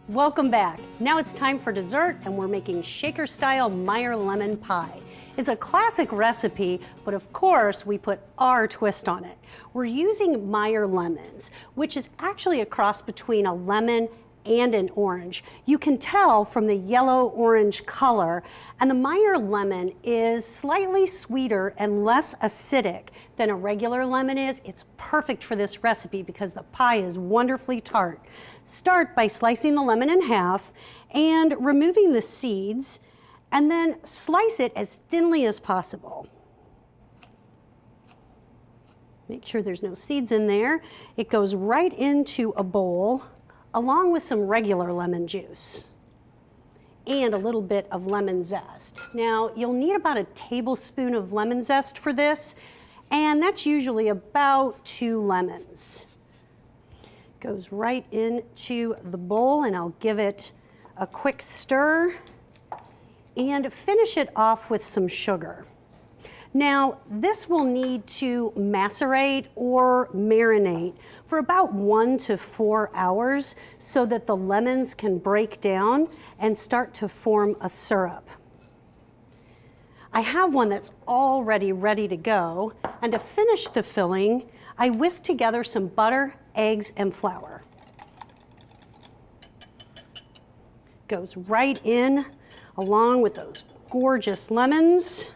Welcome back. Now it's time for dessert, and we're making Shaker-Style Meyer Lemon Pie. It's a classic recipe, but of course we put our twist on it. We're using Meyer lemons, which is actually a cross between a lemon and an orange. You can tell from the yellow-orange color, and the Meyer lemon is slightly sweeter and less acidic than a regular lemon is. It's perfect for this recipe because the pie is wonderfully tart. Start by slicing the lemon in half and removing the seeds, and then slice it as thinly as possible. Make sure there's no seeds in there. It goes right into a bowl along with some regular lemon juice and a little bit of lemon zest. Now, you'll need about a tablespoon of lemon zest for this, and that's usually about 2 lemons. Goes right into the bowl, and I'll give it a quick stir and finish it off with some sugar. Now, this will need to macerate or marinate for about 1 to 4 hours so that the lemons can break down and start to form a syrup. I have one that's already ready to go, and to finish the filling, I whisk together some butter, eggs, and flour. Goes right in along with those gorgeous lemons.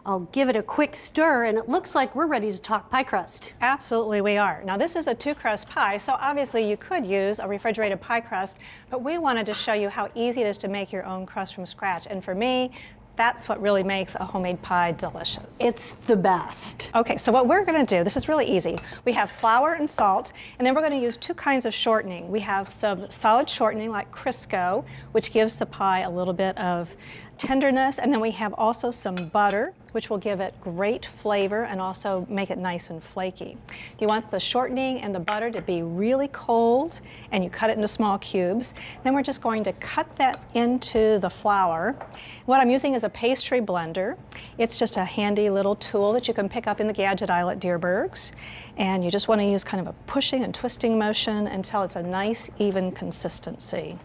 I'll give it a quick stir, and it looks like we're ready to talk pie crust. Absolutely we are. Now this is a 2-crust pie, so obviously you could use a refrigerated pie crust, but we wanted to show you how easy it is to make your own crust from scratch. And for me, that's what really makes a homemade pie delicious. It's the best. Okay, so what we're gonna do, this is really easy. We have flour and salt, and then we're gonna use 2 kinds of shortening. We have some solid shortening like Crisco, which gives the pie a little bit of tenderness, and then we have also some butter, which will give it great flavor and also make it nice and flaky. You want the shortening and the butter to be really cold, and you cut it into small cubes. Then we're just going to cut that into the flour. What I'm using is a pastry blender. It's just a handy little tool that you can pick up in the gadget aisle at Dierbergs. And you just want to use kind of a pushing and twisting motion until it's a nice, even consistency.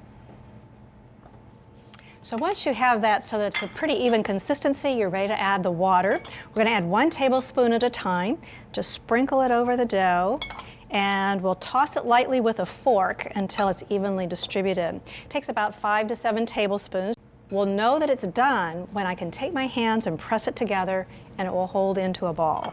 So once you have that so that it's a pretty even consistency, you're ready to add the water. We're going to add 1 tablespoon at a time. Just sprinkle it over the dough, and we'll toss it lightly with a fork until it's evenly distributed. It takes about 5 to 7 tablespoons. We'll know that it's done when I can take my hands and press it together, and it will hold into a ball.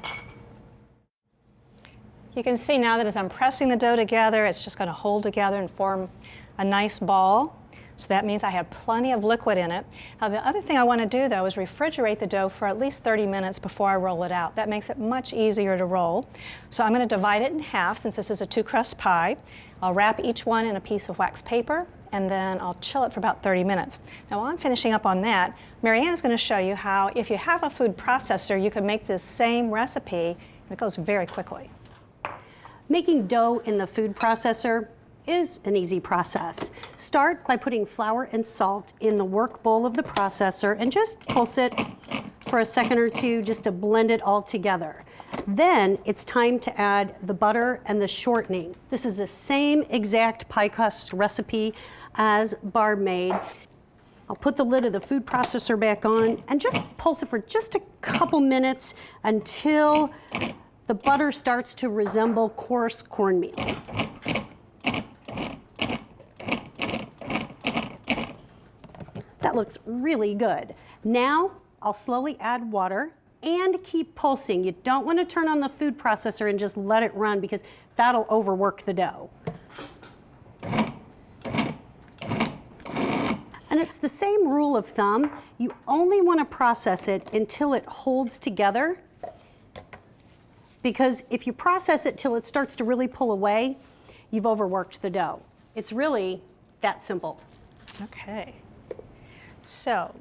You can see now that as I'm pressing the dough together, it's just going to hold together and form a nice ball. So that means I have plenty of liquid in it. Now the other thing I want to do though is refrigerate the dough for at least 30 minutes before I roll it out. That makes it much easier to roll. So I'm going to divide it in half since this is a 2-crust pie. I'll wrap each one in a piece of wax paper, and then I'll chill it for about 30 minutes. Now while I'm finishing up on that, Marianne is going to show you how if you have a food processor, you can make this same recipe, and it goes very quickly. Making dough in the food processor is an easy process. Start by putting flour and salt in the work bowl of the processor and just pulse it for a second or two just to blend it all together. Then it's time to add the butter and the shortening. This is the same exact pie crust recipe as Barb made. I'll put the lid of the food processor back on and just pulse it for just a couple minutes until the butter starts to resemble coarse cornmeal. That looks really good. Now, I'll slowly add water and keep pulsing. You don't want to turn on the food processor and just let it run because that'll overwork the dough. And it's the same rule of thumb. You only want to process it until it holds together, because if you process it till it starts to really pull away, you've overworked the dough. It's really that simple. Okay. So,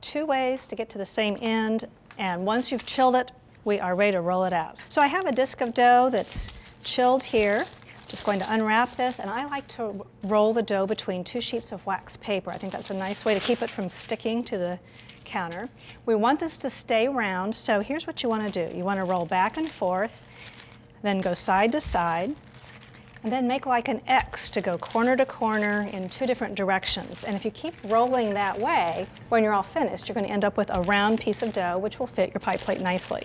2 ways to get to the same end, and once you've chilled it, we are ready to roll it out. So I have a disc of dough that's chilled here. Just going to unwrap this, and I like to roll the dough between 2 sheets of wax paper. I think that's a nice way to keep it from sticking to the counter. We want this to stay round, so here's what you want to do. You want to roll back and forth, then go side to side, And then make like an X to go corner to corner in 2 different directions. And if you keep rolling that way, when you're all finished, you're going to end up with a round piece of dough, which will fit your pie plate nicely.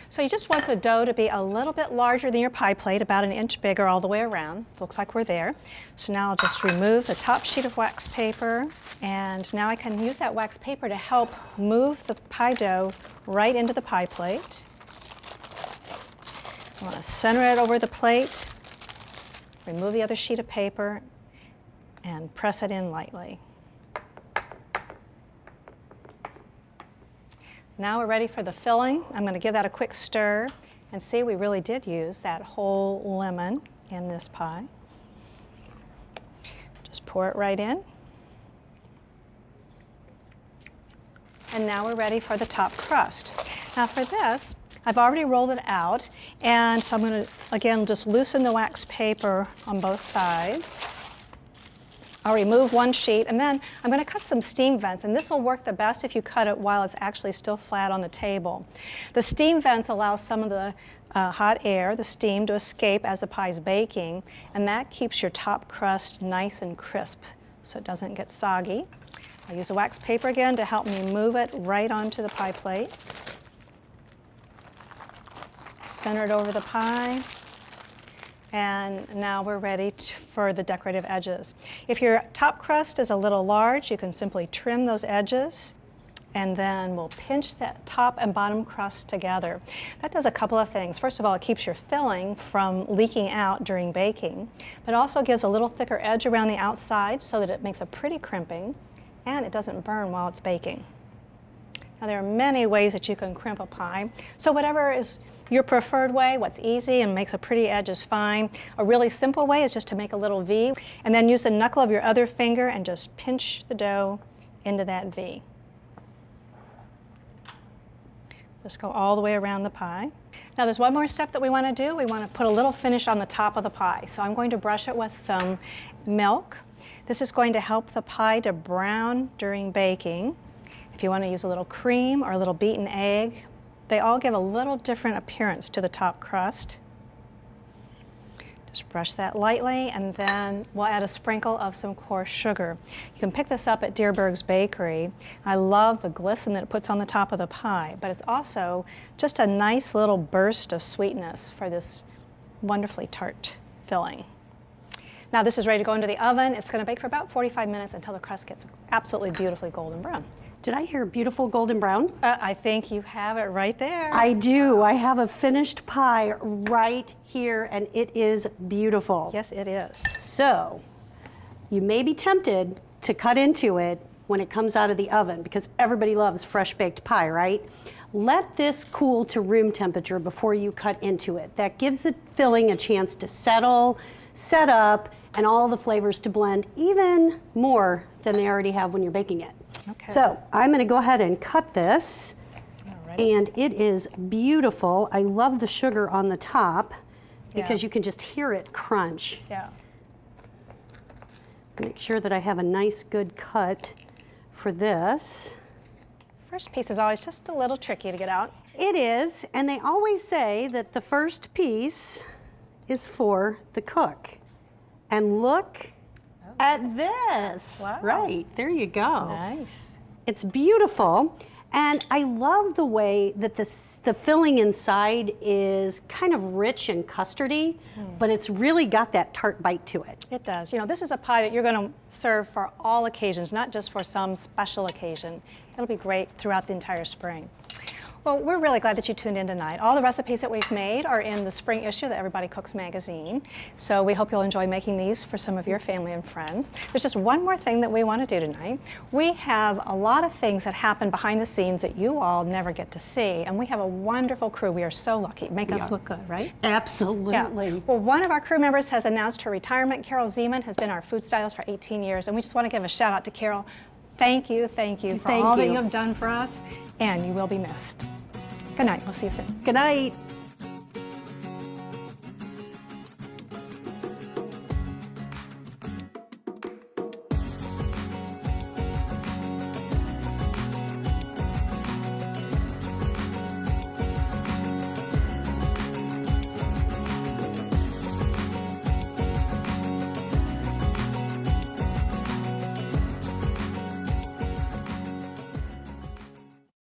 So you just want the dough to be a little bit larger than your pie plate, about an inch bigger all the way around. It looks like we're there. So now I'll just remove the top sheet of wax paper, and now I can use that wax paper to help move the pie dough right into the pie plate. I want to center it over the plate, remove the other sheet of paper, and press it in lightly. Now we're ready for the filling. I'm going to give that a quick stir, and see, we really did use that whole lemon in this pie. Just pour it right in. And now we're ready for the top crust. Now for this, I've already rolled it out, and so I'm going to, again, just loosen the wax paper on both sides. I'll remove one sheet, and then I'm going to cut some steam vents, and this will work the best if you cut it while it's actually still flat on the table. The steam vents allow some of the hot air, the steam, to escape as the pie's baking, and that keeps your top crust nice and crisp so it doesn't get soggy. I'll use the wax paper again to help me move it right onto the pie plate. Center it over the pie, and now we're ready for the decorative edges. If your top crust is a little large, you can simply trim those edges, and then we'll pinch that top and bottom crust together. That does a couple of things. First of all, it keeps your filling from leaking out during baking, but also gives a little thicker edge around the outside so that it makes a pretty crimping, and it doesn't burn while it's baking. Now there are many ways that you can crimp a pie, so whatever is your preferred way, what's easy and makes a pretty edge, is fine. A really simple way is just to make a little V, and then use the knuckle of your other finger and just pinch the dough into that V. Just go all the way around the pie. Now there's one more step that we want to do. We want to put a little finish on the top of the pie. So I'm going to brush it with some milk. This is going to help the pie to brown during baking. If you want to use a little cream or a little beaten egg, they all give a little different appearance to the top crust. Just brush that lightly, and then we'll add a sprinkle of some coarse sugar. You can pick this up at Dierbergs Bakery. I love the glisten that it puts on the top of the pie, but it's also just a nice little burst of sweetness for this wonderfully tart filling. Now this is ready to go into the oven. It's going to bake for about 45 minutes until the crust gets absolutely beautifully golden brown. Did I hear beautiful golden brown? I think you have it right there. I do. I have a finished pie right here, and it is beautiful. Yes, it is. So you may be tempted to cut into it when it comes out of the oven, because everybody loves fresh baked pie, right? Let this cool to room temperature before you cut into it. That gives the filling a chance to settle, set up, and all the flavors to blend even more than they already have when you're baking it. Okay. So I'm going to go ahead and cut this, Alrighty. and it is beautiful. I love the sugar on the top because you can just hear it crunch. Yeah. Make sure that I have a nice good cut for this. First piece is always just a little tricky to get out. It is, and they always say that the first piece is for the cook. And look at this. Wow. Right, there you go. Nice. It's beautiful, and I love the way that the filling inside is kind of rich and custardy, but it's really got that tart bite to it. It does. You know, this is a pie that you're going to serve for all occasions, not just for some special occasion. It'll be great throughout the entire spring. Well, we're really glad that you tuned in tonight. All the recipes that we've made are in the spring issue of the Everybody Cooks magazine. So we hope you'll enjoy making these for some of your family and friends. There's just one more thing that we want to do tonight. We have a lot of things that happen behind the scenes that you all never get to see. And we have a wonderful crew. We are so lucky. Make us look good, right? Absolutely. Yeah. Well, one of our crew members has announced her retirement. Carol Zeman has been our food stylist for 18 years. And we just want to give a shout out to Carol. Thank you for all that you have done for us, and you will be missed. Good night. We'll see you soon. Good night.